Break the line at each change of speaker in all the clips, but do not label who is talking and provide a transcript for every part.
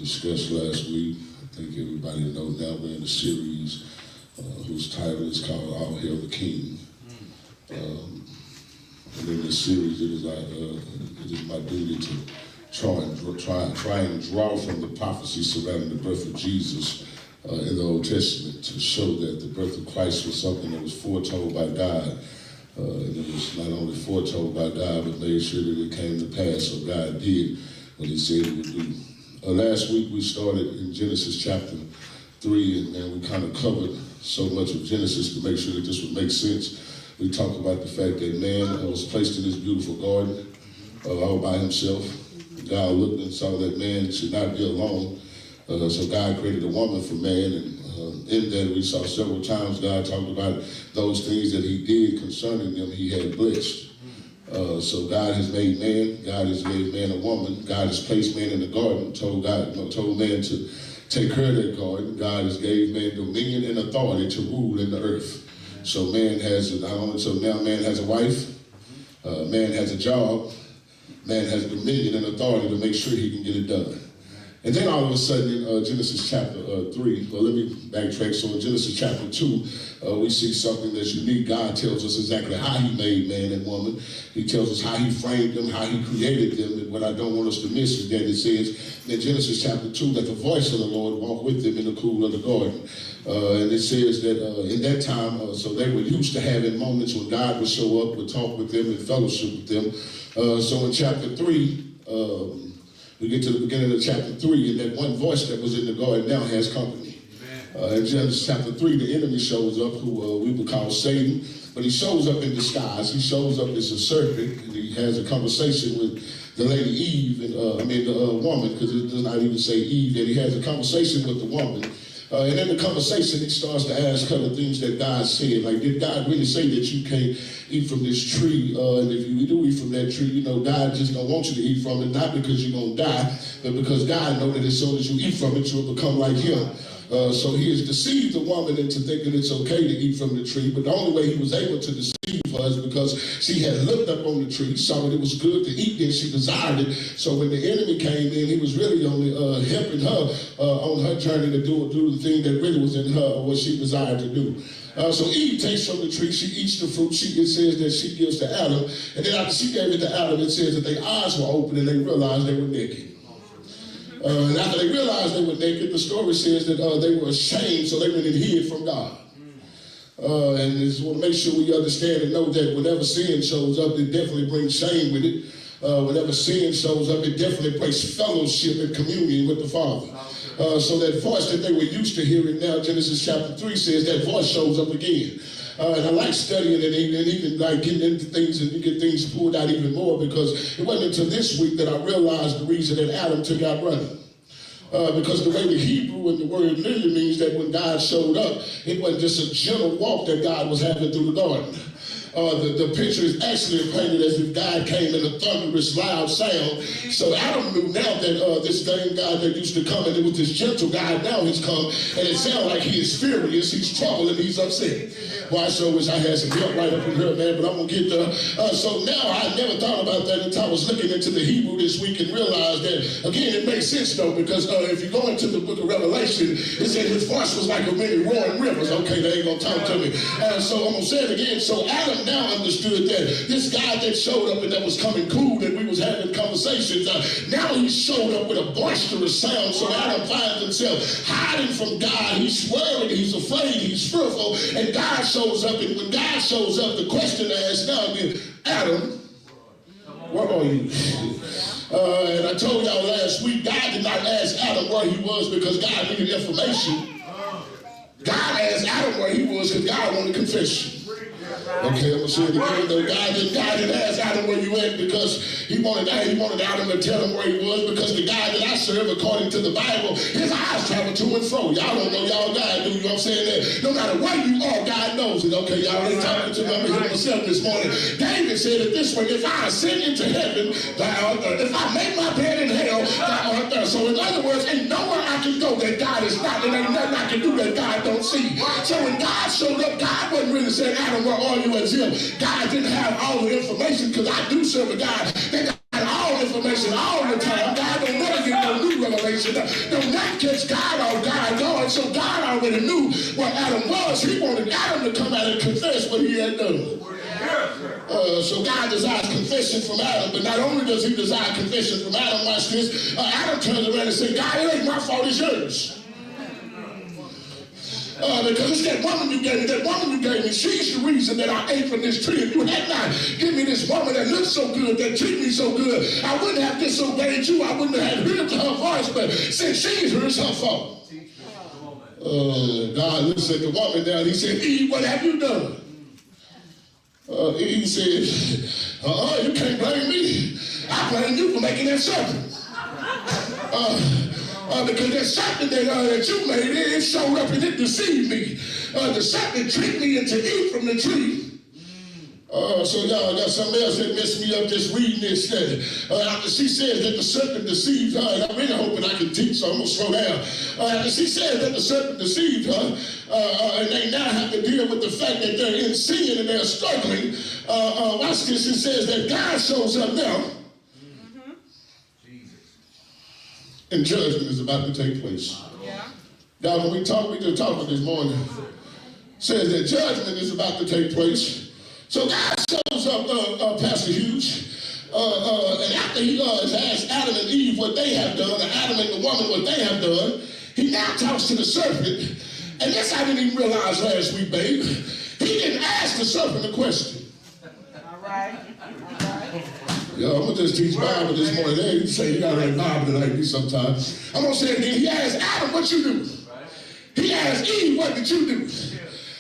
discussed last week. I think everybody knows now we're in a series whose title is called All Hail the King. And in this series, it is my duty to try and draw from the prophecy surrounding the birth of Jesus in the Old Testament to show that the birth of Christ was something that was foretold by God. And it was not only foretold by God, but made sure that it came to pass. So God did what he said he would do. Last week we started in Genesis chapter 3, and we kind of covered so much of Genesis to make sure that this would make sense. We talked about the fact that man was placed in this beautiful garden all by himself. God looked and saw that man should not be alone. So God created a woman for man, and in that we saw several times God talked about those things that he did concerning them he had blessed. So God has made man, God has made man a woman, God has placed man in the garden, told man to take care of that garden. God has gave man dominion and authority to rule in the earth. So man has, so now man has a wife, man has a job, man has dominion and authority to make sure he can get it done. And then all of a sudden in Genesis chapter 3, well, let me backtrack. So in Genesis chapter 2, we see something that's unique. God tells us exactly how he made man and woman. He tells us how he framed them, how he created them. And what I don't want us to miss is that it says in Genesis chapter 2 that the voice of the Lord walked with them in the cool of the garden. And it says that in that time, so they were used to having moments when God would show up, would talk with them and fellowship with them. So in chapter 3, we get to the beginning of chapter 3, and that one voice that was in the garden now has company. In Genesis chapter 3, the enemy shows up, who we would call Satan, but he shows up in disguise. He shows up as a serpent, and he has a conversation with the lady Eve, and the woman, because it does not even say Eve, and he has a conversation with the woman. And in the conversation, he starts to ask her the things that God said. Like, did God really say that you can't eat from this tree? And if you do eat from that tree, God just don't want you to eat from it, not because you're going to die, but because God knows that as soon as you eat from it, you'll become like him. So he has deceived the woman into thinking it's okay to eat from the tree, but the only way he was able to deceive her is because she had looked up on the tree, saw that it was good to eat, and she desired it. So when the enemy came in, he was really only helping her on her journey to do the thing that really was in her, or what she desired to do. So Eve takes from the tree, she eats the fruit, it says that she gives to Adam, and then after she gave it to Adam, it says that their eyes were open and they realized they were naked. And after they realized they were naked, the story says that they were ashamed, so they went and hid from God. And I just want to make sure we understand and know that whenever sin shows up, it definitely brings shame with it. Whenever sin shows up, it definitely brings fellowship and communion with the Father. So that voice that they were used to hearing now, Genesis chapter 3 says that voice shows up again. And I like studying it and even like getting into things, and you get things pulled out even more, because it wasn't until this week that I realized the reason that Adam took out running. Because the way the Hebrew and the word literally means that when God showed up, it wasn't just a gentle walk that God was having through the garden. The picture is actually painted as if God came in a thunderous, loud sound. So Adam knew now that this same God that used to come, and it was this gentle God, now he's come, and it sounds like he is furious, he's troubled, and he's upset. Well, I sure wish I had some help right up in here, man, but I'm going to get there. So now I never thought about that until I was looking into the Hebrew this week and realized that, again, it makes sense, though, because if you go into the book of Revelation, it said his voice was like a many roaring rivers. Okay, they ain't going to talk to me. So I'm going to say it again. So Adam now understood that this guy that showed up and that was coming cool, that we was having conversations, now he showed up with a boisterous sound. So Adam finds himself hiding from God. He's worried, he's afraid, he's fearful, and God shows up. And when God shows up, the question to ask now is, Adam, where are you? And I told y'all last week, God did not ask Adam where he was because God needed information. God asked Adam where he was because God wanted confession. Okay, I'm going to say it again, though. God didn't ask Adam where you at because he wanted Adam to tell him where he was, because the God that I serve, according to the Bible, his eyes travel to and fro. Y'all don't know y'all God, do you know what I'm saying? That no matter where you are, God knows it. Okay, y'all ain't talking to me. I'm here myself this morning. David said it this way: if I ascend into heaven, thou art there. If I make my bed in hell, thou art there. So in other words, ain't nowhere I can go that God is not, and ain't nothing I can do that God don't see. So when God showed up, God wasn't really saying, Adam, where are you, as him? God didn't have all the information, because I do serve a God that got all information all the time. God don't never get no new revelation. Don't not catch God off guard. So God already knew what Adam was. He wanted Adam to come out and confess what he had done. So God desires confession from Adam, but not only does he desire confession from Adam, watch this, Adam turns around and says, God, it ain't my fault, it's yours. Because it's that woman you gave me, she's the reason that I ate from this tree. If you had not given me this woman that looks so good, that treats me so good, I wouldn't have disobeyed you, I wouldn't have heard her voice, but since she's her, it's her fault. God looks at the woman down, he said, Eve, what have you done? Eve said, you can't blame me. I blame you for making that serpent. Because that serpent that you made, it showed up and it deceived me. The serpent tricked me into eating from the tree. So y'all got something else that messed me up just reading this. After she says that the serpent deceived her, and I'm really hoping I can teach, so I'm going to slow down. After she says that the serpent deceived her, and they now have to deal with the fact that they're in sin and they're struggling. Watch this, it says that God shows up now. And judgment is about to take place. Y'all, when we just talked about this morning, says that judgment is about to take place. So God shows up, Pastor Hughes, and after he has asked Adam and Eve what they have done, and Adam and the woman what they have done, he now talks to the serpent. And this I didn't even realize last week, babe. He didn't ask the serpent a question.
All right.
Yo, I'm going to just teach Bible this morning. They ain't say you got to read Bible like me sometimes. I'm going to say it again. He asked Adam, what you do? He asked Eve, what did you do?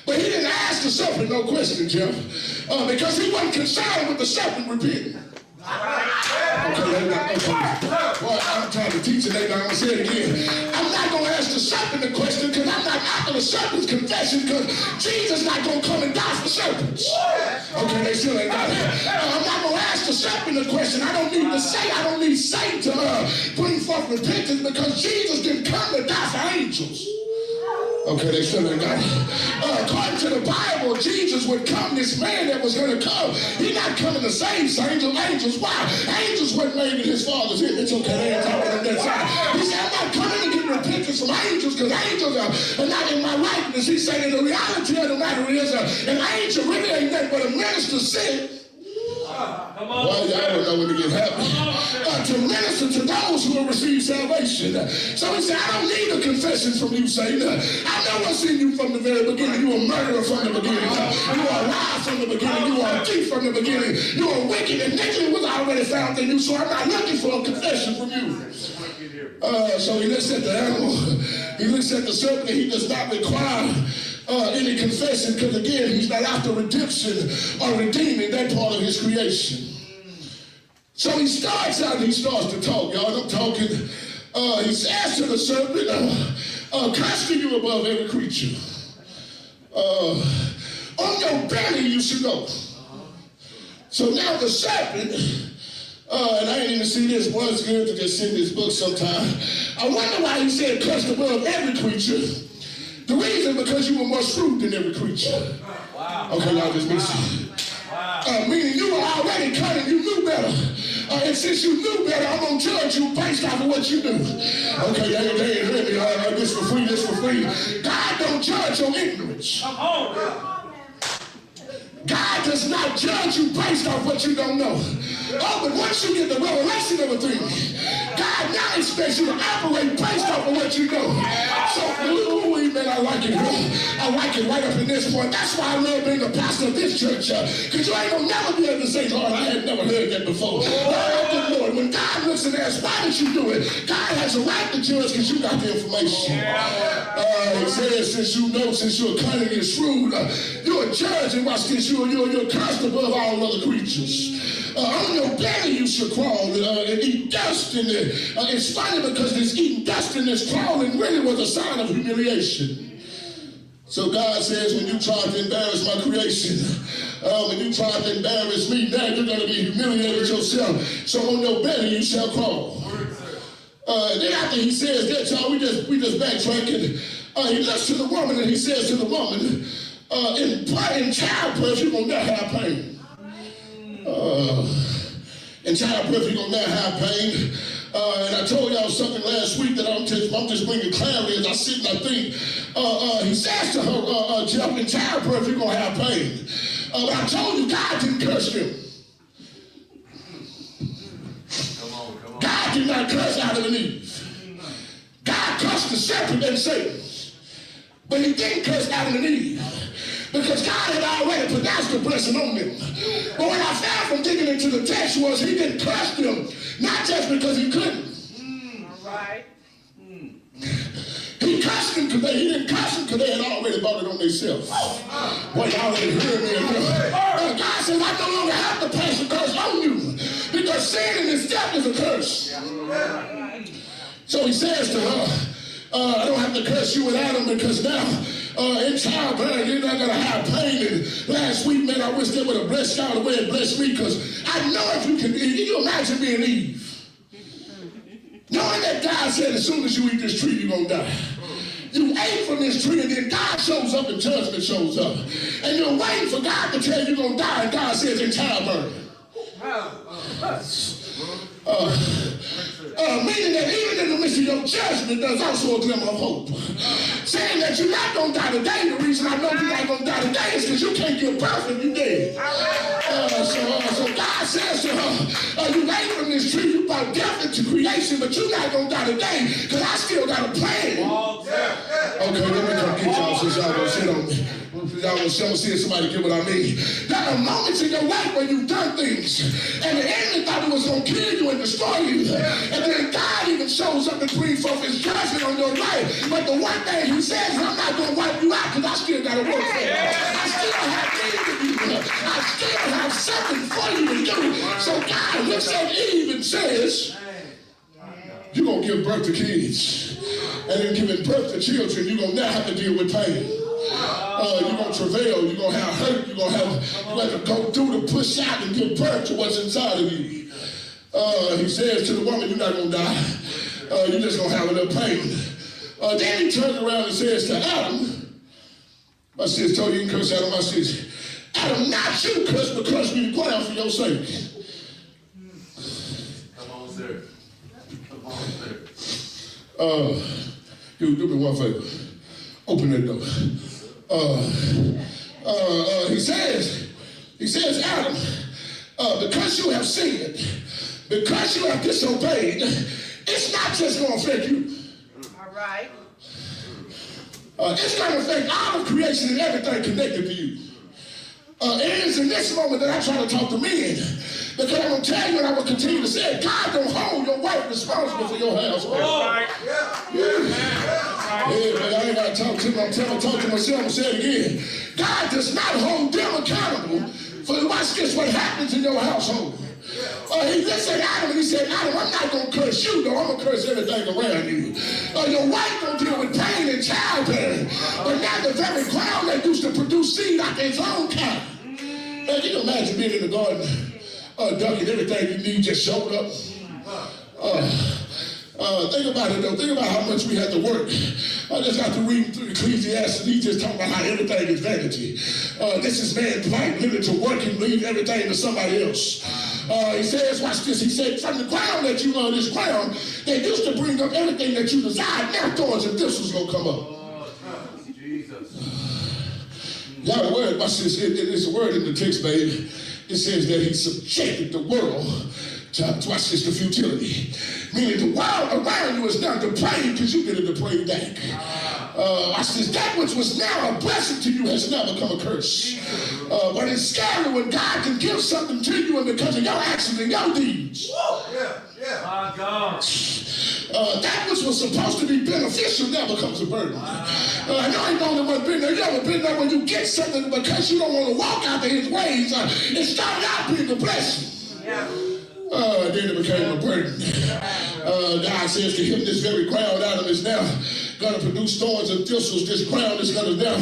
But he didn't ask the serpent no question, Jeff, because he wasn't concerned with the serpent repenting. Okay. Boy, I'm trying to teach it, I'm going to say it again. I'm not going to ask the serpent the question because I'm not after the serpent's confession, because Jesus not going to come and die for serpents. Okay, they still ain't got it. I'm not going to ask the serpent the question. I don't need Satan to bring forth repentance, because Jesus didn't come to die for angels. Okay, they still ain't got it. According to the Bible, Jesus would come, this man that was going to come. He's not coming to save angels. Why? Angels weren't made in his Father's image. Okay, they ain't talking on that side. He said, I'm not coming to get repentance from angels, because angels are not in my likeness. He said, and the reality of the matter is, an angel really ain't nothing but a minister sent. Well, y'all don't know when to get happy. To minister to those who will receive salvation. So he said, I don't need a confession from you, Satan. I know what's in you from the very beginning. You were a murderer from the beginning. You are a liar from the beginning. You are a thief from the beginning. You are wicked, and iniquity was already found in you. So I'm not looking for a confession from you. So he looks at the animal. He looks at the serpent. He does not require any confession, because again, he's not after redemption or redeeming that part of his creation. So he starts out and he starts to talk, y'all. I'm talking. He says to the serpent, casting you above every creature. On your belly you should go. So now the serpent, and I ain't even see this, boy, it's good to just send this book sometime. I wonder why he said cast above every creature. The reason, because you were more shrewd than every creature. Wow. Okay, y'all just listen. Wow. Meaning you were already cunning, you knew better. And since you knew better, I'm going to judge you based off of what you do. Okay, they ain't heard me. This for free. God don't judge your ignorance. Come on. God does not judge you based off what you don't know. Oh, but once you get the revelation of a thing, God now expects you to operate based off of what you know. So, man, I like it. I like it right up in this point. That's why I love being a pastor of this church. Because you ain't going to never be able to say, Lord, I had never heard that before. Lord, when God looks and asks, why did you do it? God has a right to judge because you got the information. He says, since you're cunning and shrewd, you're a judge, and watch this, you're cursed above all other creatures. On your belly you should crawl and eat dust. And it's funny because this eating dust and this crawling really was a sign of humiliation. So God says, when you try to embarrass my creation, when you try to embarrass me, now you're going to be humiliated yourself. So on your belly you shall crawl. Then after he says that, y'all, we just backtracking. He looks to the woman and he says to the woman, in childbirth you're going to not have pain. In childbirth you're going to not have pain. And I told y'all something last week that I'm just bringing clarity as I sit and I think. He says to her, Jeff, in childbirth, you're going to have pain. But I told you, God didn't curse them.
Come on.
God did not curse Adam and Eve. God cursed the serpent and Satan. But he didn't curse Adam and Eve. Because God had already pronounced the blessing on them. But what I found from digging into the text was he didn't curse them, not just because he couldn't.
All right.
He cursed them because he didn't curse them because they had already bought it on themselves. Well, y'all didn't hear me. God says, I no longer have to pass the curse on you because sin in itself is a curse. So he says to her, I don't have to curse you with Adam because now in childbirth you're not going to have pain. And last week, man, I wish they would have blessed y'all the way it blessed me, because I know if you can imagine being Eve? Knowing that God said as soon as you eat this tree, you're going to die. You ate from this tree and then God shows up and judgment shows up. And you're waiting for God to tell you you're going to die, and God says in childbirth. Meaning that even in the midst of your judgment, there's also a glimmer of hope. Saying that you're not going to die today. The reason I know you're not going to die today is because you can't give birth if you dead. So God says to her, you ate from this tree, you brought death into creation, but you're not going to die today because I still got a plan. Okay, let me come get y'all since y'all going to sit on me. Y'all going to see if somebody get what I mean. There are moments in your life where you've done things and the enemy thought it was going to kill you and destroy you. And then God even shows up and brings forth his judgment on your life. But the one thing he says, I'm not going to wipe you out because I still got to work for you. I still have need of you. I still have something for you to do. So God looks at Eve and says, you're going to give birth to kids. And in giving birth to children, you're going to now have to deal with pain. You're going to travail, you're going to have hurt, you're going to have to go through to push out and give birth to what's inside of you. He says to the woman, you're not going to die. You're just going to have a little pain. Then he turns around and says to Adam, my sis told you you can curse Adam, my sis. Adam, not you curse, but curse me the ground for your sake.
Come on, sir. Come on, sir.
You do me one favor. Open that door. He says, Adam, because you have sinned, because you have disobeyed, it's not just going to affect you.
All right.
It's going to affect all of creation and everything connected to you. It is in this moment that I try to talk to men, because I'm going to tell you, and I will continue to say, God don't hold your wife responsible for your household. Yeah, but I ain't got to talk to him. I'm telling talk to myself and say it again. God does not hold them accountable for, watch this, what happens in your household. He just said Adam, and he said, Adam, I'm not going to curse you, though. I'm going to curse everything around you. Your wife going to deal with pain and childbirth. But now the very ground that used to produce seed after its own kind. Man, can you imagine being in the garden, ducking everything you need just showed up? Think about it though. Think about how much we had to work. I just got to read through Ecclesiastes. He's just talking about how everything is vanity. This is man's plight, limited to work and leave everything to somebody else. He says, watch this. He said, from the ground that you this ground, they used to bring up everything that you desired. Now thorns and thistles gonna come up. Y'all the word, watch this. It's a word in the text, baby. It says that he subjected the world to watch this, the futility. Meaning the world around you is now depraved because you get a depraved back. Watch this, that which was now a blessing to you has now become a curse. But it's scary when God can give something to you and because of your actions and your deeds.
My God.
That which was supposed to be beneficial now becomes a burden. I know ain't the only one been there. You ever been there when you get something because you don't want to walk after his ways? It started out being a blessing. Then it became a burden. God says to him, this very ground, Adam, is now going to produce thorns and thistles. This ground is going to now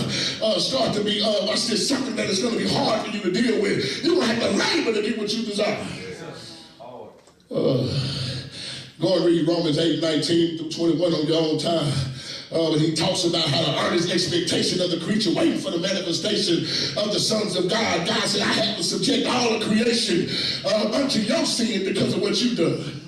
start to be, watch this, something that is going to be hard for you to deal with. You're going to have to labor to get what you desire. Go and read Romans 8:19 through 21 on your own time. When he talks about how the earnest expectation of the creature waiting for the manifestation of the sons of God. God said, I have to subject all of creation unto your sin because of what you've done.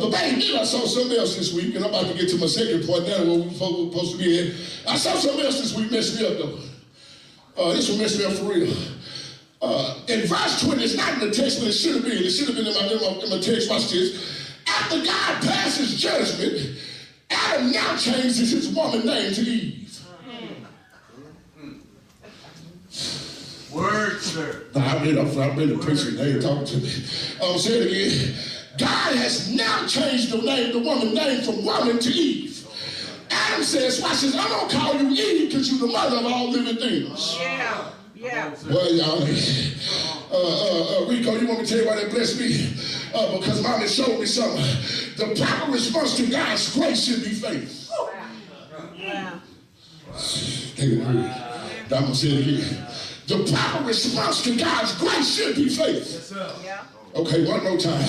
But baby, I saw something else this week, and I'm about to get to my second point now where we're supposed to be at. I saw something else this week messed me up, though. This one messed me up for real. In verse 20, it's not in the text, but it should have been. It should have been in my text. Watch this. After God passes judgment, Adam now changes his woman name to Eve.
Word, sir.
I've been preaching. They ain't talking to me. I'll say it again. God has now changed the woman name from woman to Eve. Adam says, watch this, I'm going to call you Eve because you're the mother of all living things.
Yeah. Yeah.
Well, y'all, Rico, you want me to tell you why that blessed me? Because Mommy showed me something. The proper response to God's grace should be faith.
Yeah.
I'm going to say it again. The proper response to God's grace should be faith.
Yes, sir.
Yeah.
Okay, one more time.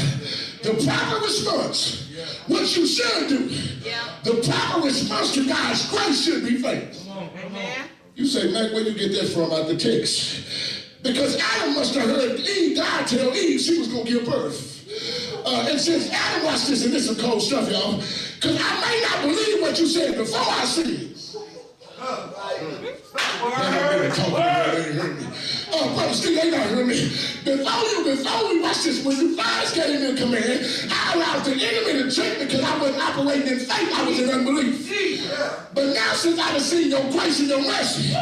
The proper response, what you should do, the proper response to God's grace should be faith.
Amen.
You say, Mac, where you get that from out the text? Because Adam must have heard God tell Eve she was going to give birth. And since Adam, watch this, and this is cold stuff, y'all, because I may not believe what you said before I see it. Brother Steve, they not heard me. Before we watch this, when you first came in command, I allowed the enemy to trick me because I wasn't operating in faith, I was in unbelief. But now since I have seen your grace and your mercy,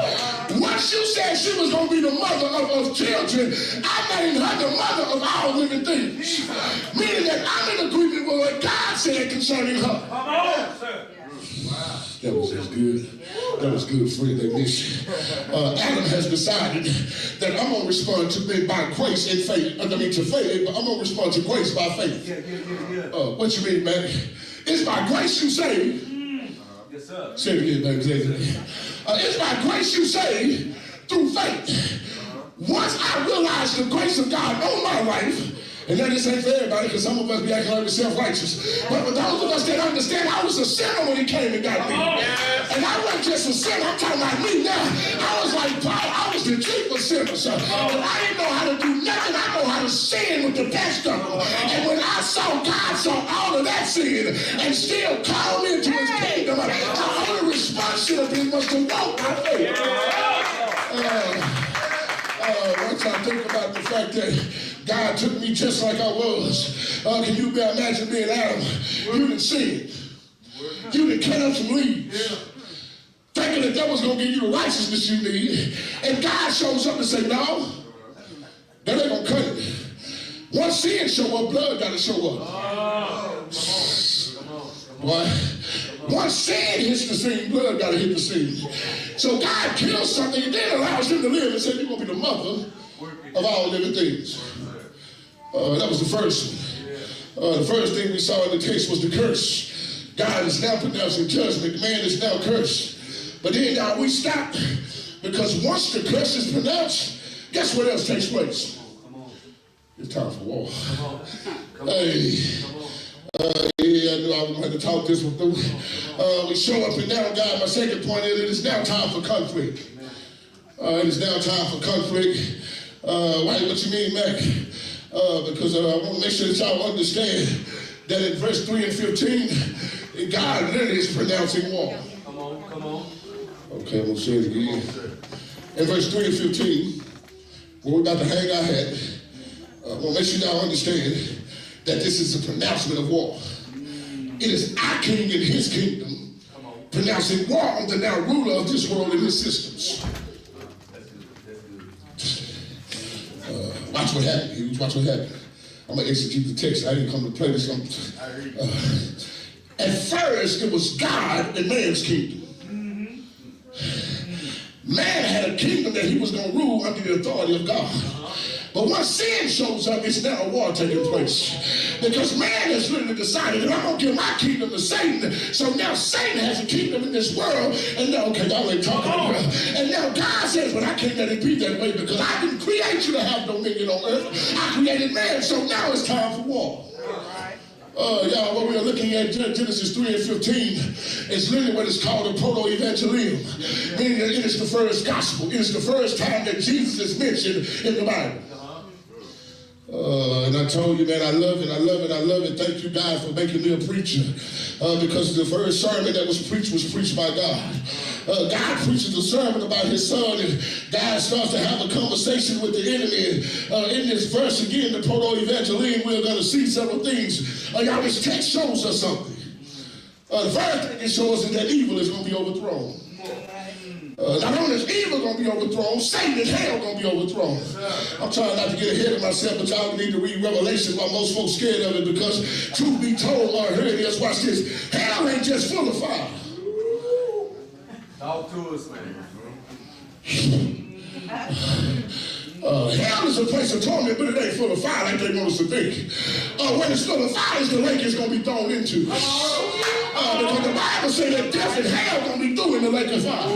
once you said she was going to be the mother of children, I named her the mother of all living things. Meaning that I'm in agreement with what God said concerning her.
Come on, sir.
That was just good. That was good, friend. They miss you. Adam has decided that I'm going to respond to me by grace and faith. To faith, but I'm going to respond to grace by faith. What you mean, man? It's by grace you saved.
Yes, sir.
Say it again, baby. Say it again. It's by grace you saved through faith. Once I realized the grace of God on my life, and that this ain't for everybody, because some of us be acting like we're self-righteous. But for those of us that understand, I was a sinner when he came and got me. And I wasn't just a sinner, I'm talking about me now. I was like Paul, I was the chief of sinners. But I didn't know how to do nothing. I know how to sin with the best of them. And when I saw God saw all of that sin and still called me into his kingdom, the only response should have been was to walk by faith. Once I think about the fact that God took me just like I was. Can you imagine being Adam? You didn't sin. You didn't cut up some leaves. Thinking that was going to give you the righteousness you need. And God shows up and say, no, that ain't going to cut it. Once sin show up, blood got to show up. Boy, once sin hits the scene, blood got to hit the scene. So God kills something and then allows him to live and said, you're going to be the mother of all living things. That was the first one. The first thing we saw in the text was the curse. God is now pronouncing judgment. Man is now cursed. But then now we stop because once the curse is pronounced, guess what else takes place? It's time for war. Hey. I knew I was going to talk this one through. We show up and now, God, my second point is it is now time for conflict. It is now time for conflict. What you mean, Mac? Because I want to make sure that y'all understand that in verse 3 and 15, God literally is pronouncing war.
Come on.
Okay, I'm going to say it again. In verse 3 and 15, where we're about to hang our hat, I want to make sure y'all understand that this is a pronouncement of war. It is our king and his kingdom pronouncing war on the now ruler of this world and his systems. Watch what happened. Watch what happened. I'm going to execute the text. I didn't come to play this. At first, it was God and man's kingdom. Man had a kingdom that he was going to rule under the authority of God. But once sin shows up, it's now a war taking place. Because man has literally decided that I'm going to give my kingdom to Satan. So now Satan has a kingdom in this world. And now, okay, y'all ain't talking about it. And now God says, but I can't let it be that way because I didn't create you to have dominion on earth. I created man. So now it's time for war. Y'all, what we are looking at, Genesis 3 and 15, is literally what is called a proto-evangelium. Meaning that it is the first gospel. It is the first time that Jesus is mentioned in the Bible. And I told you, man, I love it, I love it, I love it. Thank you, God, for making me a preacher. Because the first sermon that was preached by God. God preaches a sermon about his son, and God starts to have a conversation with the enemy. In this verse again, the proto-evangeline, we're going to see several things. Y'all, this text shows us something. The first thing it shows is that evil is going to be overthrown. Not only is evil going to be overthrown, Satan and hell going to be overthrown. I'm trying not to get ahead of myself, but y'all need to read Revelation while most folks scared of it, because truth be told, or heard this, watch this, hell ain't just full of fire.
Talk to us, man.
Hell is a place of torment, but it ain't full of fire like they want us to think. When it's full of fire, the lake is going to be thrown into. Because the Bible says that death and hell are going to be thrown in the lake of fire.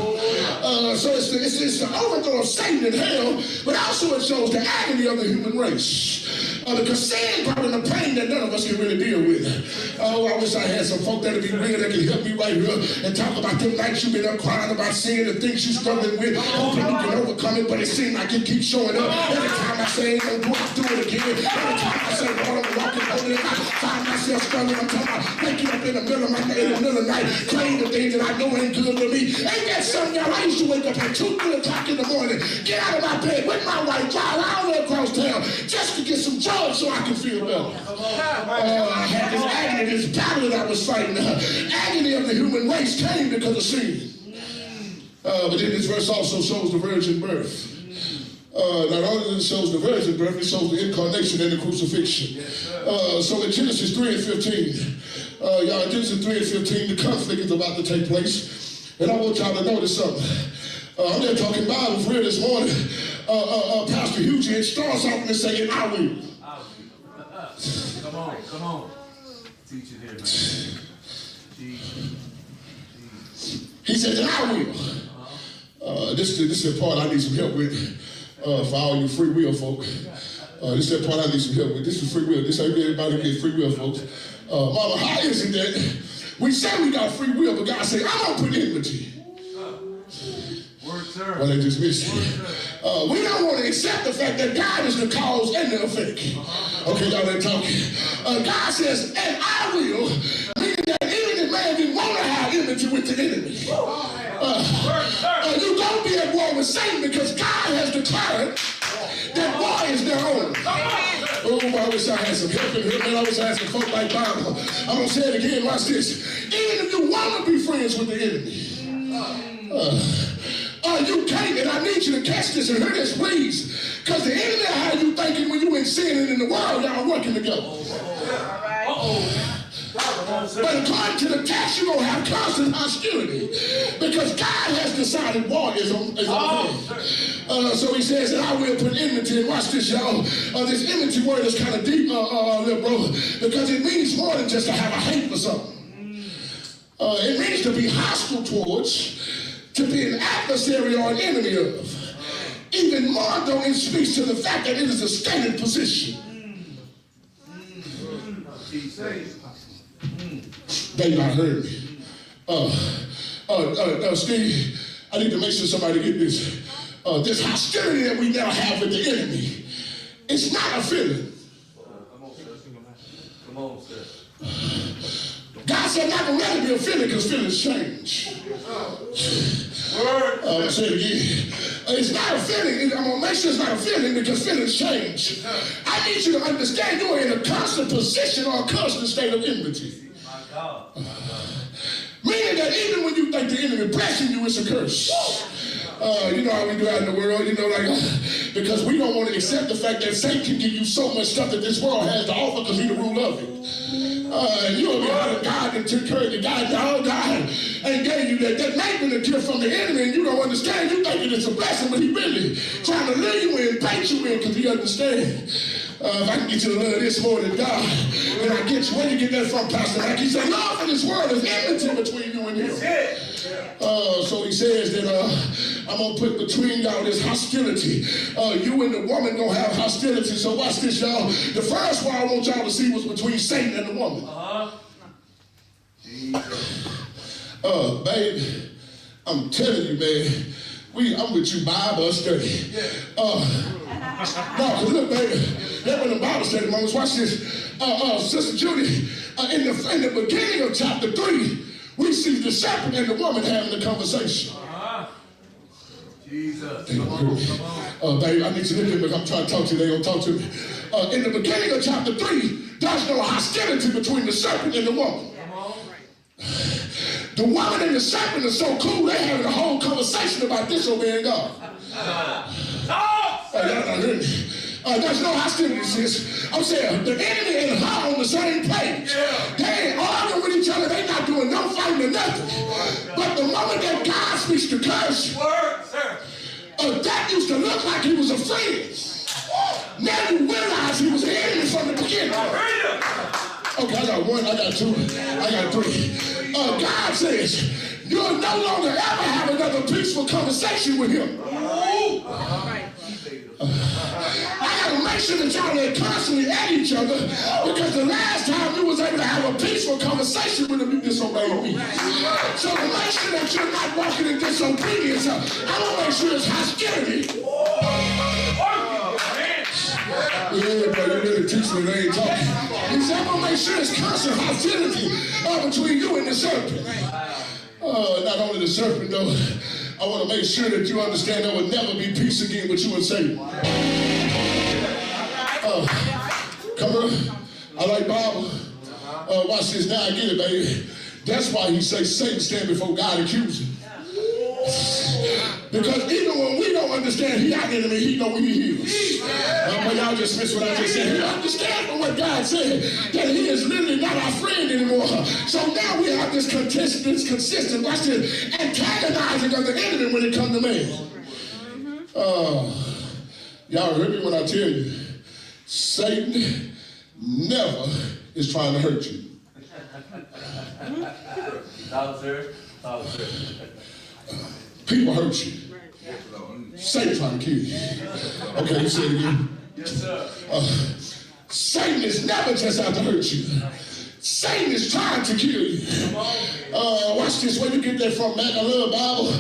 So it's the overthrow of Satan and hell, but also it shows the agony of the human race. Because sin brought in a pain that none of us can really deal with. Oh, I wish I had some folk that'll be real that can help me right here and talk about them nights you've been up crying about sin and things you're struggling with. Hoping you can overcome it, but it seems like it keeps showing up. Every time I say it, I'm going to do it again. Every time I say, Lord, I'm walking over it, I find myself struggling. I'm talking about waking up in the middle of the night, praying the things that I know ain't good to me. Ain't that something, y'all? I used to wake up at 2, 3 o'clock in the morning, get out of my bed with my wife, drive all the way across town just to get some joy so I can feel better. I had this agony, this battle that I was fighting. Agony of the human race came because of sin. But then this verse also shows the virgin birth. Not only does it shows the virgin birth, it shows the incarnation and the crucifixion. So in Genesis 3 and 15, y'all, in Genesis 3 and 15, the conflict is about to take place. And I want y'all to notice something. I'm there talking Bible for real this morning. Pastor Hughes, it starts off and saying, I will.
Come on. Teach it here, man.
He said, I will. This is the part I need some help with for all you free will folk. This is the part I need some help with. This is free will. This ain't everybody get free will, folks. Mama, how is it that we say we got free will, but God said, I don't put enmity?
Word, sir.
Well, they just missed it. We don't want to accept the fact that God is the cause and the effect. Okay, y'all ain't talking. God says, and I will, meaning that even if man didn't want to have enmity with the enemy. You're going to be at war with Satan because God has declared that war is their own. Oh, I wish I had some help in here, man. I wish I had some folk like Bible. I'm going to say it again. Watch this. Even if you want to be friends with the enemy, you can't, and I need you to catch this and hear this, please. Because the enemy had you thinking when you in sin and in the world, y'all working together. But according to the text, you're going to have constant hostility. Because God has decided war is on so he says that I will put enmity. And watch this, y'all. This enmity word is kind of deep, little bro. Because it means more than just to have a hate for something. It means to be hostile towards, to be an adversary or an enemy of. Even more though it speaks to the fact that it is a stated position. They not heard me. Steve, I need to make sure somebody get this. This hostility that we now have with the enemy, it's not a feeling.
Come on, sir.
God said not going to let it be a feeling because feelings change. Say it again. It's not a feeling. I'm going to make sure it's not a feeling because feelings change. I need you to understand you are in a constant position or a constant state of enmity.
My God.
Meaning that even when you think the enemy blessing you, it's a curse. You know how we do out in the world, because we don't want to accept the fact that Satan can give you so much stuff that this world has to offer because he's the rule of it. And you'll be out of God and took care of the God, God ain't gave you that. That may be a gift from the enemy and you don't understand. You think it's a blessing, but he really trying to lure you in, bait you in because he understands. If I can get you to love this more than God, and I get you, where you get that from, Pastor Mike? He said, love in this world is enmity between you and him. So he says that I'm going to put between y'all this hostility. You and the woman going to have hostility. So watch this, y'all. The first one I want y'all to see was between Satan and the woman. Babe, I'm telling you, man, I'm with you Bible study. No, because look, baby, that's when the Bible study moments. Watch this. Sister Judy, in the beginning of chapter 3, we see the serpent and the woman having a conversation.
Jesus.
They don't hear me. Baby, I need you to look at me. I'm trying to talk to you. They don't talk to me. In the beginning of chapter 3, there's no hostility between the serpent and the woman. The woman and the serpent are so cool, they're having a whole conversation about disobeying God. Y'all not hearing me. There's no hostility, sis. I'm saying the enemy and her on the same page. They ain't arguing with each other. They're not doing no fighting or nothing. But the moment that God speaks to curse, that used to look like he was a friend. Now you realize he was an enemy from the beginning. Okay, I got one, I got two, I got three. God says, you'll no longer ever have another peaceful conversation with him. I gotta make sure that y'all ain't constantly at each other, because the last time you was able to have a peaceful conversation with him, you disobeyed me. So to make sure that you're not walking in disobedience, I want to make sure it's hostility. Yeah, but you really teach me they ain't talking. He said, I'm gonna make sure it's constant hostility between you and the serpent. Not only the serpent though, I want to make sure that you understand there will never be peace again with you and Satan. Come on, I like Bible. Watch this now, I get it, baby. That's why he says Satan stand before God accusing. Because even when we don't understand he our enemy, he know he is. But y'all just missed what I just said. He understands from what God said that he is literally not our friend anymore. So now we have this consistent, watch this, antagonizing of the enemy when it comes to man. Y'all heard me when I tell you, Satan never is trying to hurt you. People hurt you. Satan trying to kill you. Okay, you say it again.
Yes, sir.
Satan is never just out to hurt you. Satan is trying to kill you. Watch this. Where you get that from, man? I love Bible.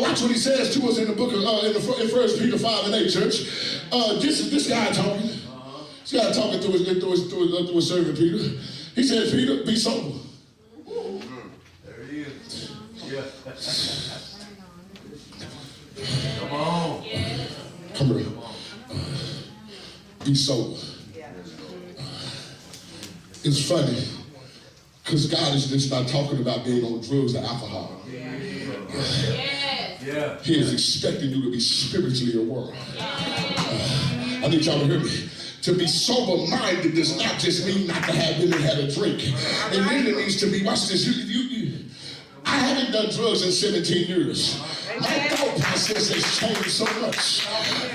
Watch what he says to us in the book of in 1 Peter 5 and 8, church. This guy talking. This guy talking to his servant Peter. He said, Peter, be sober.
There he is. Yeah. Come on.
Come here. Be sober. It's funny, because God is just not talking about being on drugs or alcohol.
Yeah.
He is expecting you to be spiritually aware. I need y'all to hear me. To be sober-minded does not just mean not to have really had a drink. It really means to be, watch this, I haven't done drugs in 17 years. My thought process has changed so much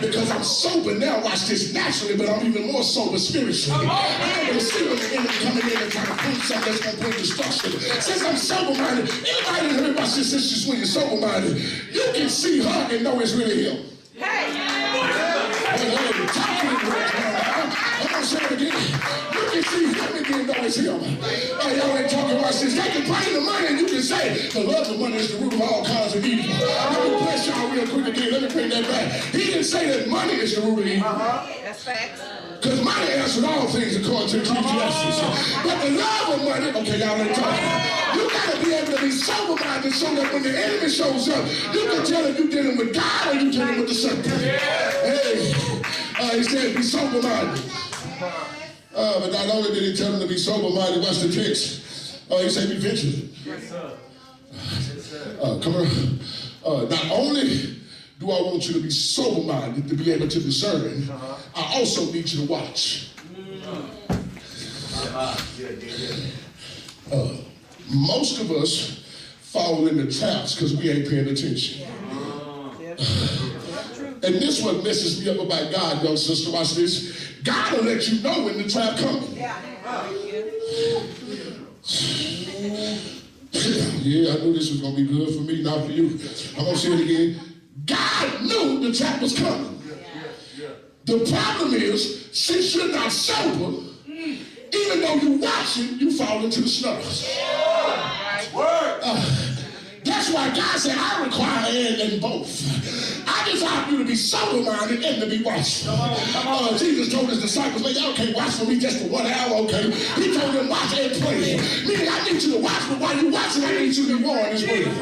because I'm sober now, watch this, naturally, but I'm even more sober spiritually. I'm able to see when the enemy coming in and trying to bring something that's going to bring destruction. Since I'm sober-minded, anybody heard about this since when you're sober-minded, you can see her and know it's really him. I'm going to say it again. You can see him again, know it's him. Y'all ain't talking about this. They can bring the money and you can say, the love of money is the root of all kinds of evil. Let me bless y'all real quick again. Let me bring that back. He didn't say that money is the root of evil.
That's facts.
Because money answers all things according to Ecclesiastes. But the love of money, okay, y'all ain't talking. You got to be able to be sober-minded so that when the enemy shows up, you can tell if you're dealing with God or you're dealing with the serpent. Hey, he said be sober-minded. But not only did he tell him to be sober-minded, watch the text. He said be vigilant.
Yes, sir. Yes, sir.
Come on. Not only do I want you to be sober-minded to be able to discern, I also need you to watch. Most of us fall into traps because we ain't paying attention. And this what messes me up about God, young sister. Watch this. God will let you know when the trap comes. Yeah, I knew this was going to be good for me, not for you. I'm going to say it again. God knew the trap was coming. The problem is, since you're not sober, even though you're watching, you fall into the snares. That's why why God said, I require and both. I desire you to be sober-minded and to be watchful. Jesus told his disciples, man, y'all can't watch for me just for 1 hour, okay? He told them, watch and pray. Meaning, I need you to watch, but while you're watching, I need you to be warned as well.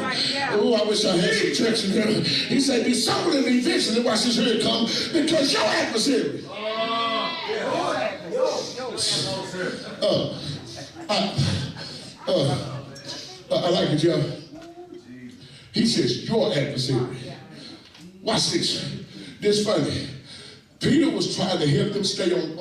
Oh, I wish I had some church in here. He said, be sober and be vigilant. Watch this, here it come. Because your adversary. I like it, y'all. He says, your adversary. Watch this. This funny. Peter was trying to help them stay on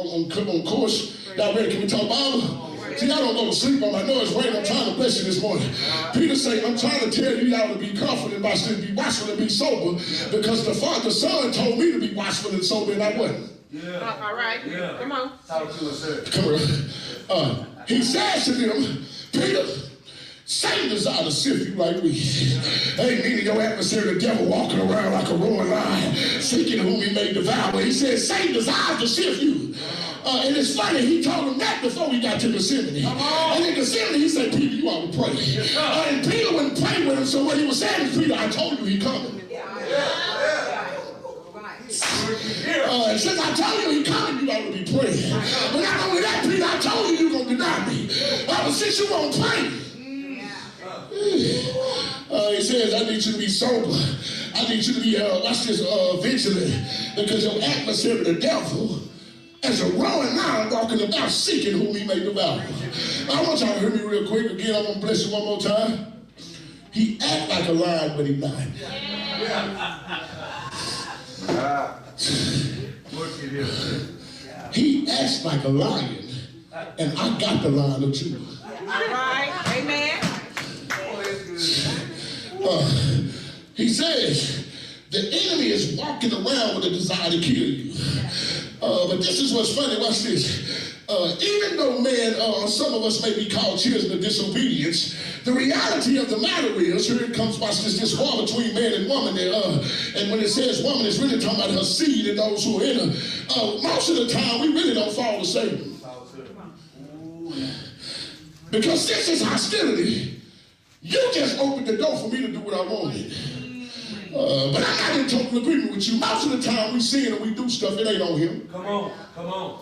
course. Y'all ready? Can we talk Bible? See, I don't go to sleep on my nose. Wait, I'm trying to bless you this morning. Peter said, I'm trying to tell you y'all to be confident, to be watchful and be sober, because the Son told me to be watchful and sober, and I wasn't.
Yeah. All right. Yeah. Come on.
Talk to us, sir.
Come on. He says to them, Peter, Satan desires to sift you like wheat. Hey, meaning your adversary, the devil, walking around like a roaring lion, seeking whom he may devour. He says, Satan desires to sift you. And it's funny, he told him that before we got to Gethsemane. And in Gethsemane, he said, Peter, you ought to pray. And Peter wouldn't pray with him, so what he was saying is, Peter, I told you he coming. And since I told you he coming, you ought to be praying. But not only that, Peter, I told you you're going to deny me. But since you won't pray, he says, I need you to be sober. I need you to be, vigilant. Because your adversary, the devil, as a roaring lion walking about seeking whom he may devour. I want y'all to hear me real quick. Again, I'm going to bless you one more time. He act like a lion, but he's not. He acts like a lion, and I got the lion of Judah.
All right. Amen.
He says, the enemy is walking around with a desire to kill you. But this is what's funny. Watch this. Even though, man, some of us may be called children of disobedience, the reality of the matter is, here it comes, watch this war between man and woman. And when it says woman, it's really talking about her seed and those who are in her. Most of the time, we really don't fall to Satan. Because this is hostility. You just opened the door for me to do what I wanted. But I'm not in total agreement with you. Most of the time we sin and we do stuff, it ain't on him.
Come on, come on.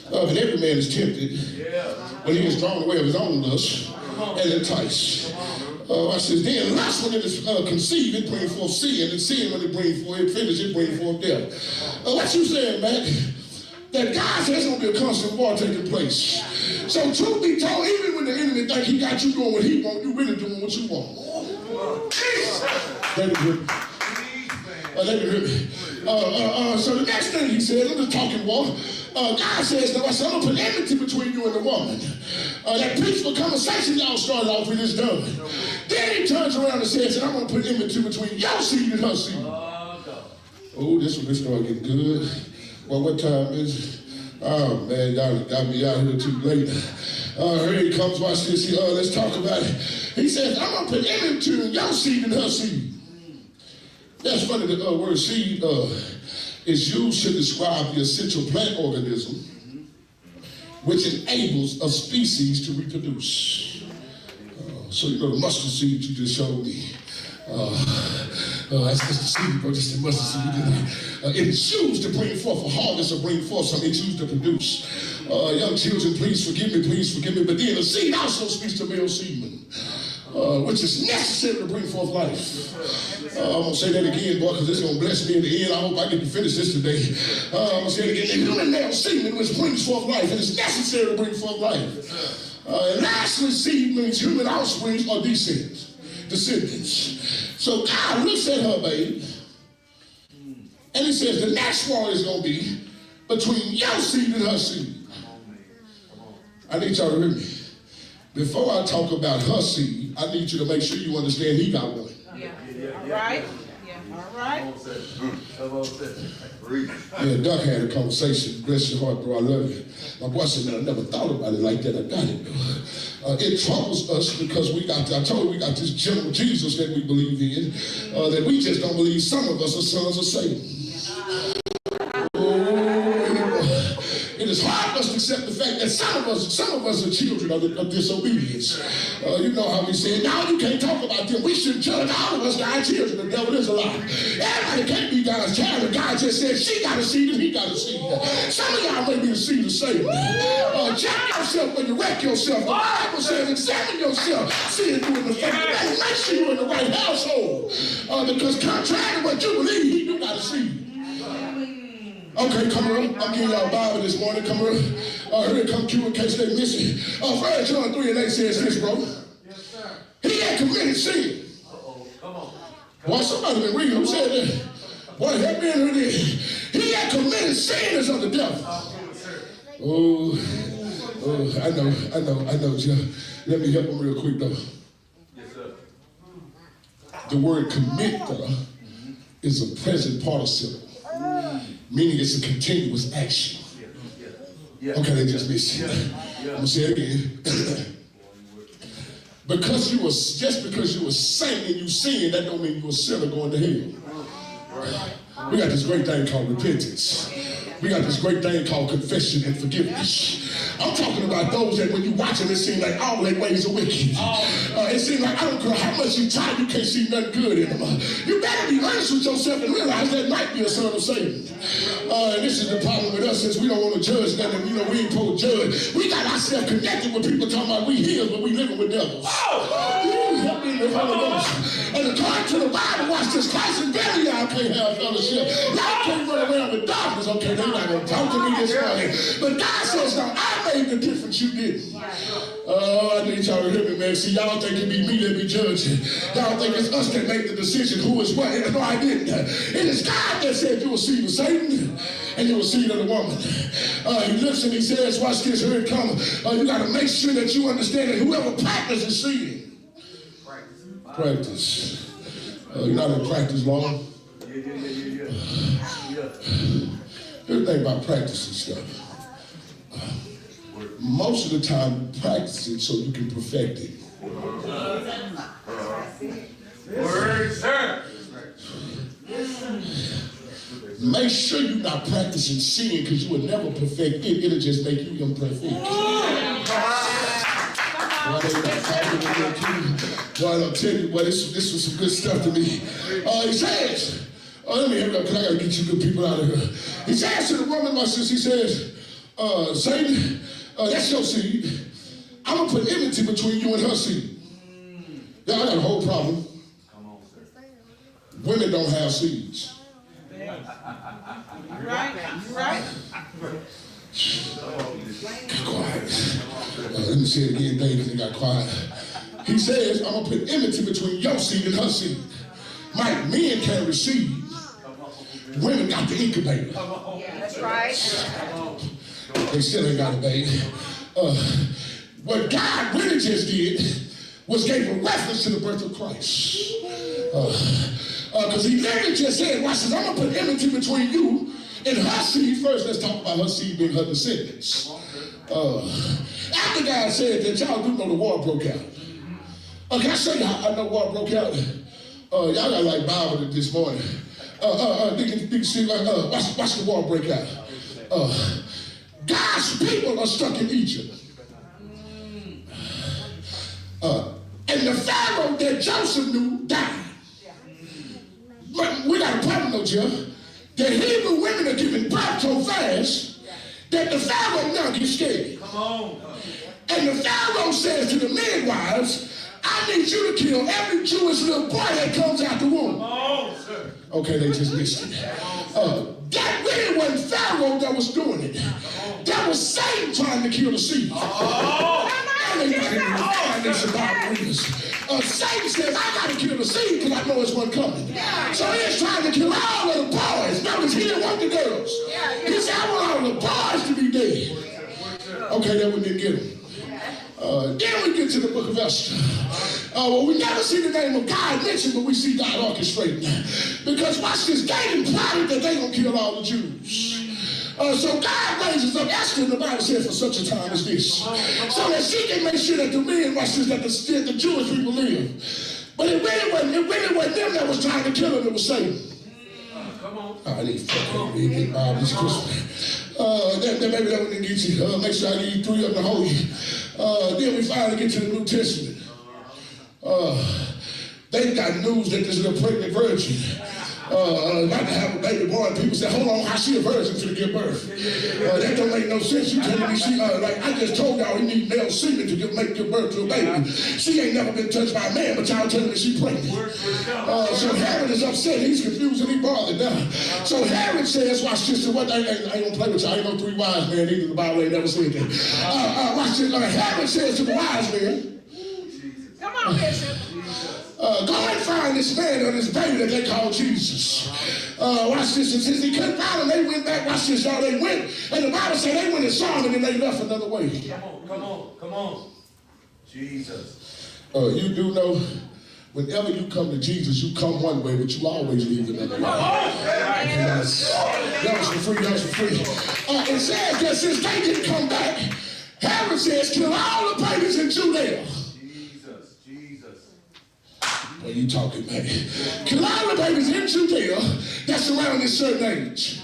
But every man is tempted when he is drawn away of his own lust and enticed. I says, then lust, when it is conceived, it brings forth sin, and sin, when it brings forth, it finishes, it brings forth death. What you saying, man? That God says there's going to be a constant war taking place. So truth be told, even when the enemy think he got you doing what he want, you really doing what you want. Let me hear me. Let me hear me. So the next thing he said, I'm just talking war. God says, no, I said, I'm going to put enmity between you and the woman. That peaceful conversation y'all started off with is done. Then he turns around and says, and I'm going to put enmity between your seed and her seed. Oh, this one started getting good. Well, what time is it? Oh, man, y'all got me out here too late. Here he comes, watch this. Let's talk about it. He says, I'm going to put enmity between your seed and her seed. That's funny, the word seed is used to describe the essential plant organism which enables a species to reproduce. So you know the mustard seed you just showed me. That's just the seed, bro, just the mustard seed. It is used to bring forth a harvest or bring forth something. It's used to produce. Young children, please forgive me. But then the seed also speaks to male seedmen, which is necessary to bring forth life. I'm going to say that again, boy, because it's going to bless me in the end. I hope I get to finish this today. I'm going to say it again. The human male seedman, which brings forth life, and it's necessary to bring forth life. And lastly, seed means human offspring or descendants. So God looks at her, babe, and he says, the next war is going to be between your seed and her seed. I need y'all to hear me. Before I talk about her seed, I need you to make sure you understand he got one.
All right. All right.
Yeah, Doc had a conversation. Bless your heart, bro. I love you. My boy said, I never thought about it like that. I got it, though. It troubles us because I told you we got this general Jesus that we believe in, that we just don't believe some of us are sons of Satan. Oh, it is hard for us to accept the fact that some of us are children of disobedience. You know how we say, now you can't talk about them. We shouldn't judge all of us our children. The devil is a lie. Everybody can't be God's child. And God just said, she got a seed and he got a seed. Some of y'all may be the seed of Satan. Check yourself when you wreck yourself. The Bible says, examine yourself. See if you're in the faith. Make sure you're in the right household. Because contrary to what you believe, he do got a seed. Okay, come on. I'm giving y'all a Bible this morning. Come on. Here it come Q in case they miss it. 1 John 3:8 says this, bro.
Yes, sir.
He had committed sin.
Come on.
Boy, somebody been reading. Who said that? Boy, help me in here. He had committed sin as of the devil. Oh, I know, Joe. Let me help him real quick, though.
Yes, sir.
The word commit, though, is a present participle, meaning it's a continuous action. Okay, they just missed it. I'm going to say it again. Just because you were saint and you sin, that don't mean you're a sinner going to hell. We got this great thing called repentance. We got this great thing called confession and forgiveness. I'm talking about those that when you watch them, it seems like all their ways are wicked. It seems like I don't care how much you try, you can't see nothing good in them. You better be honest with yourself and realize that might be a son of Satan. And this is the problem with us, since we don't want to judge nothing. You know, we ain't supposed to judge. We got ourselves connected with people talking about we healed, but we living with devils. Help me in the Holy Ghost. And according to the Bible, watch this, Christ and Billy, y'all can't have fellowship. Y'all can't run around with darkness. Okay, they're not going to talk to me this morning. But God says, no, I made the difference, you didn't. I need y'all to hear me, man. See, y'all think it be me that be judging. Y'all think it's us that make the decision who is what. No, I didn't. It is God that said you will see the Satan and you will see the woman. He looks and he says, watch this, here it comes. You got to make sure that you understand that whoever practices seeing. Practice. You're not in practice long. Here's the thing about practicing stuff. Most of the time, practice it so you can perfect it.
Word, sir.
Make sure you're not practicing sin because you will never perfect it. It'll just make you imperfect. Well, I'll tell you, boy, this was some good stuff to me. He says, let me hear because I got to get you good people out of here. He says to the woman, my sister, he says, Satan, that's your seed. I'm going to put enmity between you and her seed. Yeah, I got a whole problem.
Come on, sir.
Women don't have seeds.
Right.
Quiet. Let me say it again, David, they got quiet. He says, I'm going to put enmity between your seed and her seed. Mike, men can receive. Women got the incubator.
Yeah, that's right.
They still ain't got a baby. What God really just did was gave a reference to the birth of Christ. Because he literally just said, watch this, I'm going to put enmity between you and her seed. First, let's talk about her seed being her descendants. After God said that, y'all do know the war broke out. Can I show you how I know war broke out? Y'all got like Bible this morning. You can see like, watch the war break out. God's people are stuck in Egypt. And the Pharaoh that Joseph knew died. But we got a problem though, Jeff. The Hebrew women are giving birth so fast that the Pharaoh now gets scared.
Come on.
And the Pharaoh says to the midwives, I need you to kill every Jewish little boy that comes out the womb.
Come on, sir.
Okay, they just missed it. That really wasn't Pharaoh that was doing it. That was Satan trying to kill the seed. Satan says, I got to kill the seed because I know it's one coming. So he's trying to kill all of the boys. Notice he didn't want the girls. He said, I want all the boys to be dead. Okay, that one didn't get him. Then we get to the book of Esther. Well, we never see the name of God mentioned, but we see God orchestrating. Because watch this, they implied that they're going to kill all the Jews. So God raises up Esther, the Bible says, for such a time as this. So that she can make sure that the men, watch this, that the Jewish people live. But it really wasn't them that was trying to kill them, it was Satan.
Come on.
I need fucking read the Bible this Christmas. Then maybe that one didn't get you. Make sure I give you 3 of them to hold you. Then we finally get to the New Testament. They got news that this little pregnant virgin about to have a baby boy, and people say, hold on, how she a virgin to give birth? That don't make no sense. You telling me she, like I just told y'all, you need male semen to give birth to a baby. She ain't never been touched by a man, but y'all telling me she pregnant. So Herod is upset, he's confused, and he bothered now. So Herod says, watch this, what, I ain't gonna play with y'all, I ain't no 3 wise men either, the Bible ain't never said that. Watch this, Herod says to the wise men,
Come on, Bishop.
go and find this man or this baby that they call Jesus. Watch this. And since he couldn't find him, they went back. Watch this, y'all. They went, and the Bible said they went and saw him, and then they left another way.
Come on. Jesus.
You do know, whenever you come to Jesus, you come one way, but you always leave another way. That was for free. It says that since they didn't come back, Herod says, kill all the babies in Judea.
Jesus.
What are you talking, man? Kill all the babies in Judea that's around this certain age.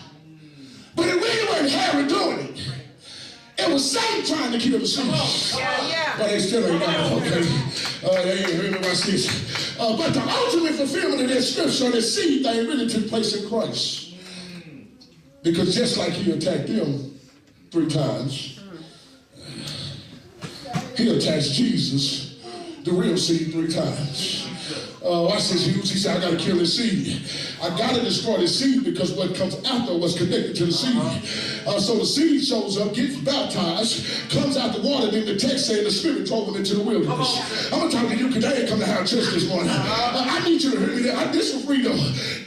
But it really wasn't Herod doing it. It was Satan trying to kill the seed. But they still ain't got it, okay? They ain't heard me, watch this. But the ultimate fulfillment of that scripture, that seed thing really took place in Christ. Because just like he attacked them 3 times, he attacked Jesus, the real seed, 3 times. Watch this, he said, I got to kill this seed. I got to destroy the seed because what comes after was connected to the seed. So the seed shows up, gets baptized, comes out the water, then the text says the Spirit drove him into the wilderness. I'm going to talk to you because I ain't come to have church this morning. I need you to hear me there. This is free though.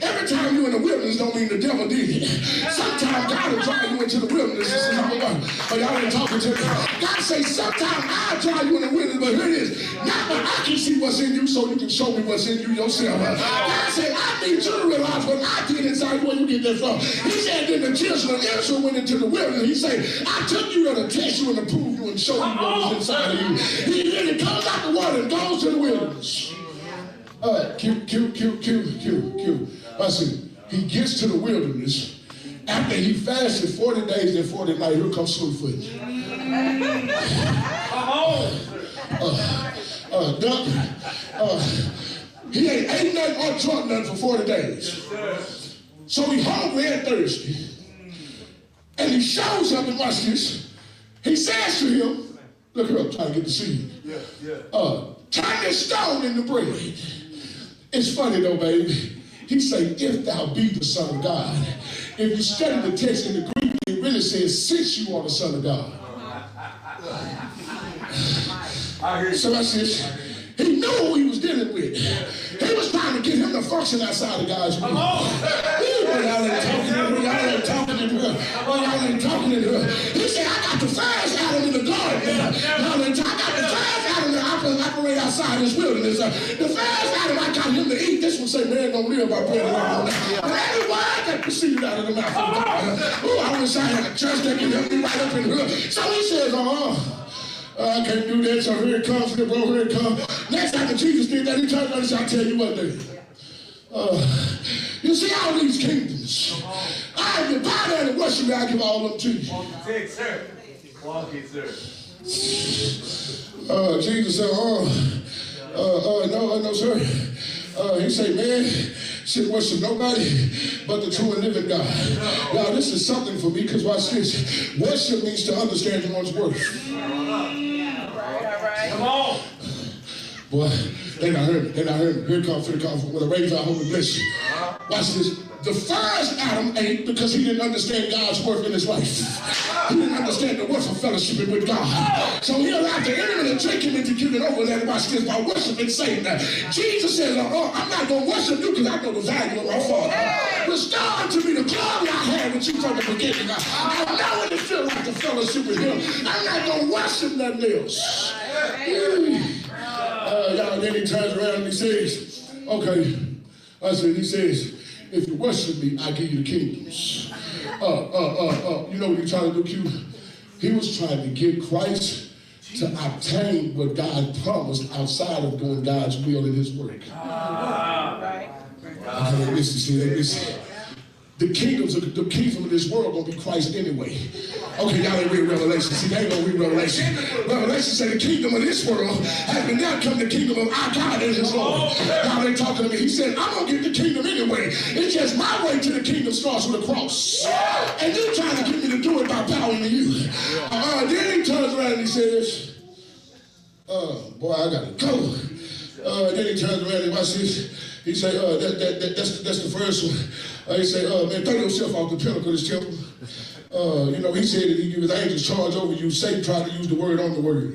Every time you're in the wilderness don't mean the devil did it. Sometimes God will drive you into the wilderness. This is number 1. But y'all ain't talking to me. God say, sometimes I'll drive you in the wilderness, but here it is. Not that I can see what's in you so you can show me what's in you yourself. God said, I need you to realize what I did inside where you get that from. He said that the children of Israel went into the wilderness. He said, I took you to test you and to prove you and show you what was inside of you. He really comes out the water and goes to the wilderness. Q. I said, he gets to the wilderness. After he fasted 40 days and 40 nights, here comes Slewfoot. He ain't ate nothing or drunk nothing for 40 days. So he hungry and thirsty. And he shows up and watch this. He says to him, look her up, trying to get the seed. Turn this stone into bread. It's funny though, baby. He say, if thou be the Son of God. If you study the text in the Greek, it really says, since you are the Son of God. So that's this. He knew who he was dealing with. He was trying to get him to function outside of God's will. Y'all ain't talking to her. He said, I got the first Adam in the garden. I got the first Adam that operate outside this wilderness. The first Adam I got him to eat. This one say, man don't live by bread alone. But every word that proceeded out of the mouth of God. I wish I had a church that can help me right up in here. So he says, I can't do that, so here it comes, here it comes. Next time Jesus did that, he turned around and said, I'll tell you what, David. You see all these kingdoms. I you bow down and worship me, I give all of them to you.
Walk it, sir.
Jesus said, no, sir. He said, man, should worship nobody but the true and living God. Now, this is something for me, because watch this. Worship means to understand one's worth.
All right.
Come on.
Boy, they not heard me. Here comes for the conference. When I raise our hope and bless you. Watch this. The first Adam ate because he didn't understand God's worth in his life. He didn't understand the worth of fellowship with God. So he allowed the enemy to trick him into giving over that. Watch this, by worshiping Satan. Jesus says, I'm not going to worship you because I know the value of my Father. Restore unto me the glory I had with you from the beginning. I know what it feels like to fellowship with him. I'm not going to worship nothing else. Then he turns around and he says, okay. I said, he says, if you worship me, I give you the kingdoms. You know what he's trying to do, Q? He was trying to get Christ to obtain what God promised outside of doing God's will in his work.
Right.
Listen. the kingdom of this world gonna be Christ anyway. Okay, y'all ain't read Revelation. See, they ain't gonna read Revelation. Revelation said the kingdom of this world has been now come the kingdom of our God and his Lord. Y'all ain't talking to me. He said, I'm gonna get the kingdom anyway. It's just my way to the kingdom starts with a cross. And you trying to get me to do it by power in you. Then he turns around and he says, boy, I gotta go. Then he turns around and watch this. He said, that's the first one. He said, man, throw yourself off the pinnacle of this temple. He said that he give his angels charge over you. Satan tried to use the word on the word.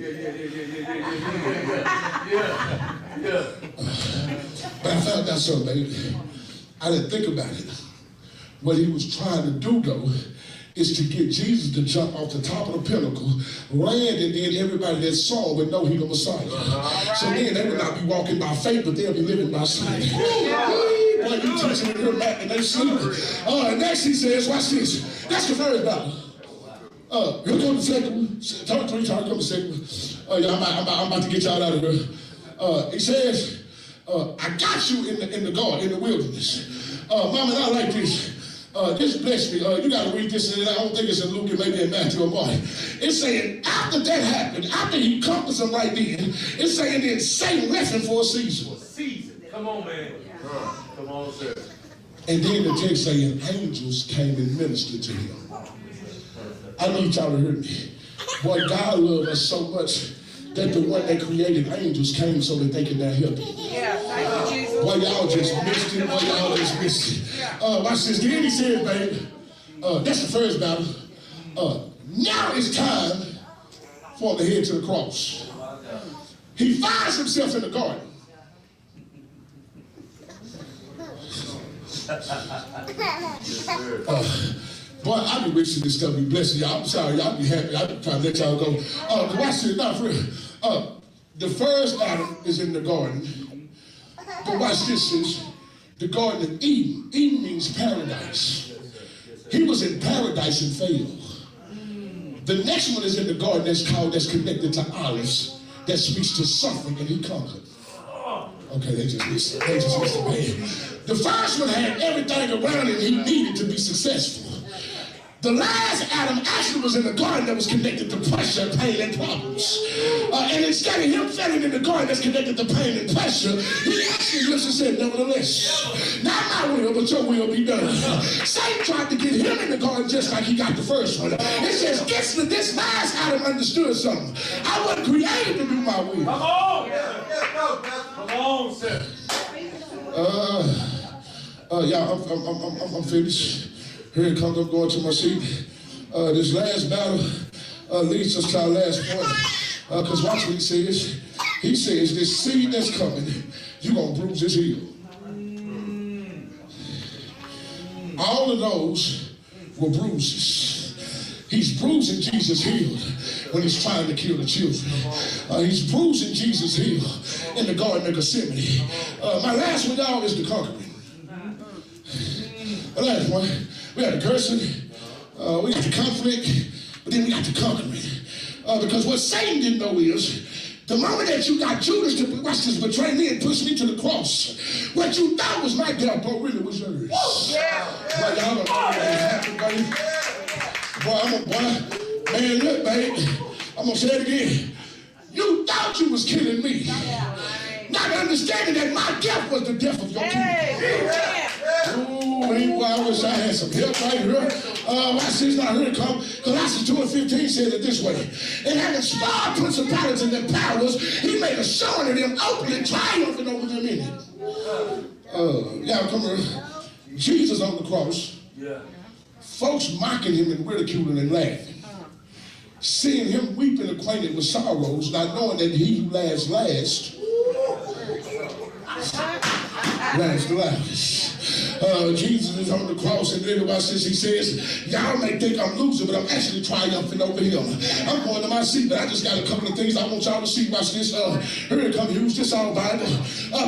But I found out something, baby. I didn't think about it. What he was trying to do, though, is to get Jesus to jump off the top of the pinnacle, land, and then everybody that saw would know he the Messiah. So then they would not be walking by faith, but they'll be living by sight. Boy, you teaching in her back and they sleep. Next he says, watch this. That's the first battle. Here comes the second one. Turn 3 times, come the second one. I'm about to get y'all out of here. He says, I got you in the garden, in the wilderness. Mama, I like this. This blessed me. You got to read this, and I don't think it's in Luke and maybe in Matthew or Mark. It's saying after that happened, after he conquered them right then, it's saying then Satan left him for a season.
Come on, man. Come on, sir.
And then the text saying angels came and ministered to him. I need y'all to hear me. Boy, God loved us so much that the one that created angels came so that they could now help him.
Yeah, thank you, Jesus.
Boy, y'all just missed it. Boy, y'all just missed it. Watch this. Then he says, baby, that's the first battle. Now it's time for him to head to the cross. He finds himself in the garden. Boy, I be wishing this stuff be blessing y'all. I'm sorry, y'all be happy. I be trying to let y'all go. Watch this, not for real. The first Adam is in the garden. But watch this, is the Garden of Eden. Eden means paradise. He was in paradise and failed. The next one is in the garden that's connected to olives, that speaks to suffering, and he conquered. Okay, they just missed it. They just missed it, man. The first one had everything around him he needed to be successful. The last Adam actually was in the garden that was connected to pressure, pain, and problems. And instead of him falling in the garden that's connected to pain and pressure, he actually just said, nevertheless, not my will, but your will be done. Satan tried to get him in the garden just like he got the first one. It says, this last Adam understood something. I wasn't created to do my will.
Come on! Come on, sir.
I'm finished. Here it comes, I'm going to my seat. This last battle leads us to our last point. Because watch what he says. He says, this seed that's coming, you're going to bruise his heel. All of those were bruises. He's bruising Jesus' heel when he's trying to kill the children. He's bruising Jesus' heel in the Garden of Gethsemane. My last one, y'all, is the conquering. The last one. We got the cursing, we got the conflict, but then we got the conquering. Because what Satan didn't know is, the moment that you got Judas to watch this, betray me and push me to the cross, what you thought was my death, but really was yours. Boy, y'all don't know what happened, baby. Man, look, baby, I'm gonna say it again. You thought you was killing me, not understanding that my death was the death of your kingdom. Ooh, I wish I had some help right here. Watch this, not here to come. Colossians 2:15 says it this way. And having spoiled principalities and their powers, he made a showing of them openly, triumphing over them in it. Y'all come here. Jesus on the cross. Folks mocking him and ridiculing and laughing. Seeing him weeping, acquainted with sorrows, not knowing that he who laughs last the loudest. Jesus is on the cross, and then watch this, he says, y'all may think I'm losing, but I'm actually triumphing over him. I'm going to my seat, but I just got a couple of things I want y'all to see. Watch this. Here it comes. Use this all Bible.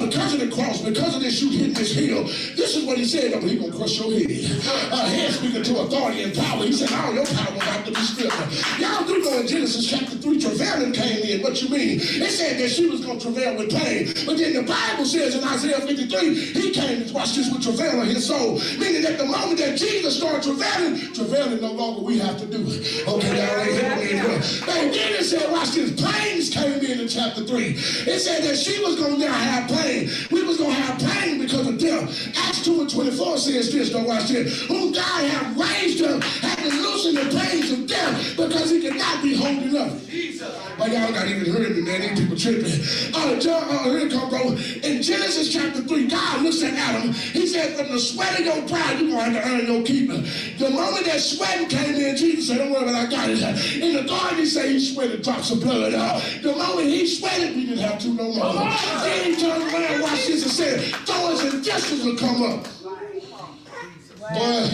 Because of the cross, because of this, you hitting this hill. This is what he said. Oh, he's going to crush your head. Head speaking to authority and power. He said, all your power will have to be stripped. Y'all do know in Genesis chapter 3, travailing came in. What you mean? It said that she was going to travail with pain. But then the Bible says in Isaiah 53, he came, watch this, with travail of his soul. Meaning that the moment that Jesus started travailing no longer we have to do it. Okay, y'all ain't hearing me anymore. But then it said, watch this, pains came in chapter 3. It said that she was going to have pain. We was going to have pain because of death. Acts 2:24 says this, don't watch this. Whom God have raised up, having loosened the pains of death, because he could not be holding up. But y'all not even hearing me, man. These people tripping. Here it come, bro. In Genesis chapter 3, God looks at Adam. He said, from the sweat of your brow, you're going to have to earn your keep. The moment that sweat came in, Jesus said, don't worry about it, I got it. In the garden, he said he sweated drops of blood. The moment he sweated, we didn't have to no more. Then he turned around, watched this, and said, thorns and thistles will come up. Boy,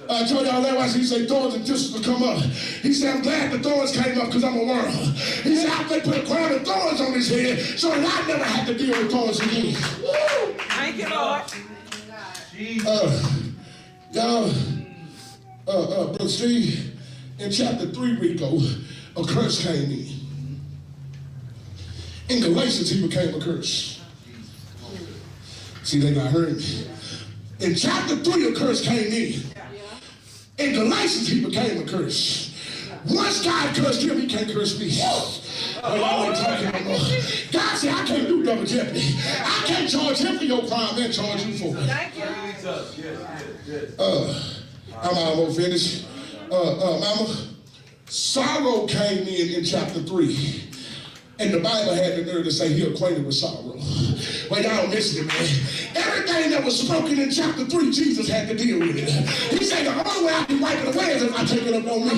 I told y'all that was he said thorns and thistles will come up. He said, I'm glad the thorns came up because I'm a worm. He said, I put a crown of thorns on his head so that I never have to deal with thorns again.
Thank you, Lord.
Y'all, Brother Steve, in chapter 3, Rico, a curse came in. In Galatians, he became a curse. See, they not heard me. In chapter 3, a curse came in. In Galatians, he became a curse. Once God cursed him, he can't curse me. Oh, y'all ain't talking no more. God said, I can't do double jeopardy. I can't charge him for your crime and charge you for it.
Thank you.
I'm almost finished. Mama, sorrow came in chapter 3. And the Bible had the nerve to say he acquainted with sorrow. Well, y'all missed it, man. Everything that was spoken in chapter 3, Jesus had to deal with it. He said, the only way I can wipe it away is if I take it up on me.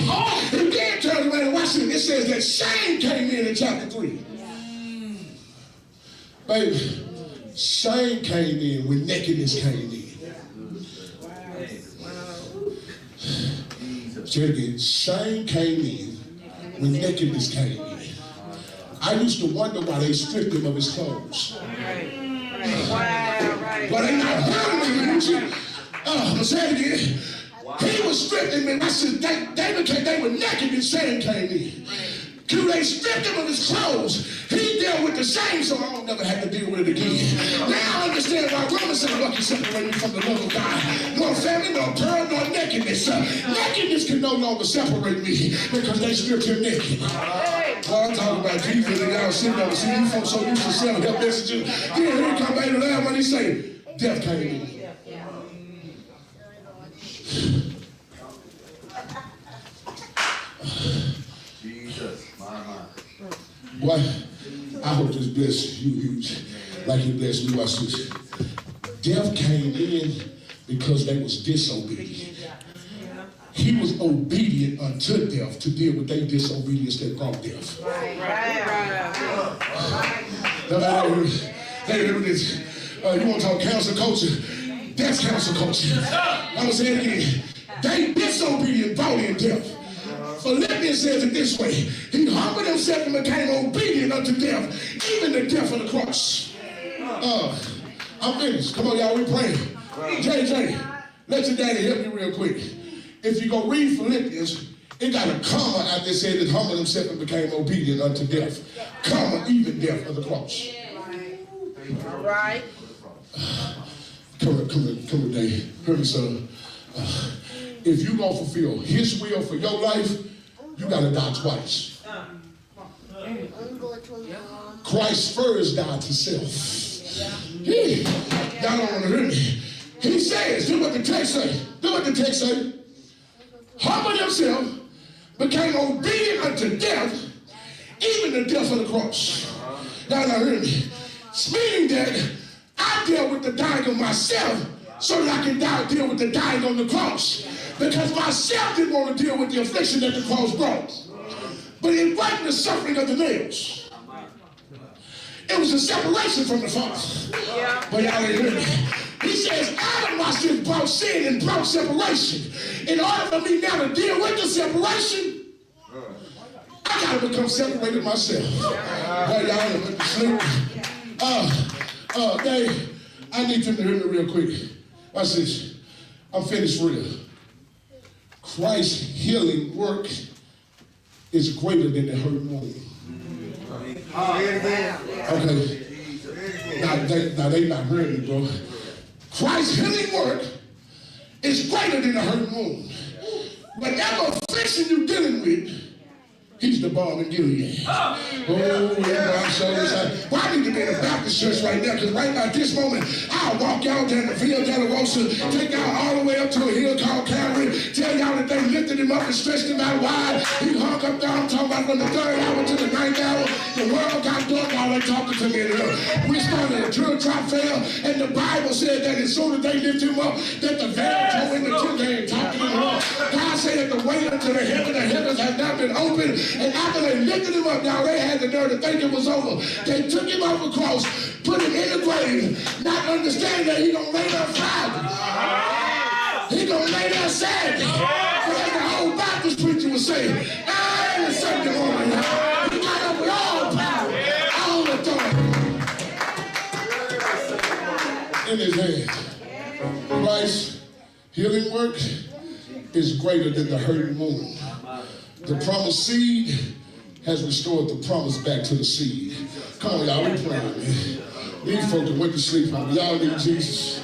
He then turned around and watched it. It says that shame came in chapter 3. Baby, shame came in when nakedness came in. Say it again. Shame came in when nakedness came in. I used to wonder why they stripped him of his clothes.
Right.
But they not heard me. I'm say it again. He was stripped him, and I said they were naked and shame came in. They stripped him of his clothes. He dealt with the shame, so I don't never have to deal with it again. Now I understand why Romans said, "What can separate me from the love of God? Nor family, nor pearl, nor nakedness. Nakedness can no longer separate me because they stripped him naked." Well, I'm talking about Jesus, and y'all sitting over. See, you folks so used to self-help messages. Here he come back to that when he say, "Death came in." Well, I hope this bless you huge, like it blessed me. Watch this. Death came in because they was disobedient. He was obedient unto death to deal with their disobedience that brought death. Hey, this. You want to talk council culture? That's council culture. I'm going to say it again. They disobedient brought in death. Philippians says it this way. He humbled himself and became obedient unto death, even the death of the cross. I'm finished. Come on, y'all, we praying. JJ, let your daddy help you real quick. If you go read Philippians, it got a comma after it said that humbled himself and became obedient unto death. Comma, even death of the cross.
All right.
Come here, Dave. Hear me, son. If you gonna fulfill his will for your life, you gotta die twice. Christ first died to self. Y'all don't want to hear me. He says, do what the text say. Do what the text say. Humbled himself, became obedient unto death, even the death of the cross. Y'all not hear me. It's meaning that I dealt with the dying of myself so that I can deal with the dying on the cross. Because myself didn't want to deal with the affliction that the cross brought. But it wasn't the suffering of the nails. It was the separation from the Father. But y'all ain't hear me. He says, Adam, watch this, brought sin and brought separation. In order for me now to deal with the separation, I got to become separated myself. But y'all ain't let me sleep. Dave, I need you to hear me real quick. Watch this. I'm finished real. Christ's healing work is greater than the hurt wound. Okay. Now they not hearing me, bro. Christ's healing work is greater than the hurt wound. Whatever affliction you're dealing with, he's the balm in Gilead. Oh, yeah, I'm so excited. Well, I need to be in a Baptist church right now, because right now at this moment, I'll walk out down the field, down the Rosa, take y'all all the way up to a hill called Calvary, tell y'all that they lifted him up and stretched him out wide. He hung up there. I'm talking about from the 3rd hour to the 9th hour. The world got dark. Y'all ain't talking to me in here. We started a drill drop fail, and the Bible said that as soon as they lift him up, that the veil tore in the two. They ain't talking to me. God said that the way unto the heavens has not been opened. And after they lifted him up, now they had the nerve to think it was over. They took him off the cross, put him in the grave, not understanding that he gonna lay there Friday. He gonna lay there Saturday. As the old Baptist preacher was saying, every Sunday morning, he got up with all power, all authority in his hand. Christ's healing work is greater than the hurting wound. The promised seed has restored the promise back to the seed. Come on, y'all, we playing, man. These folks that went to sleep on me. Y'all need Jesus.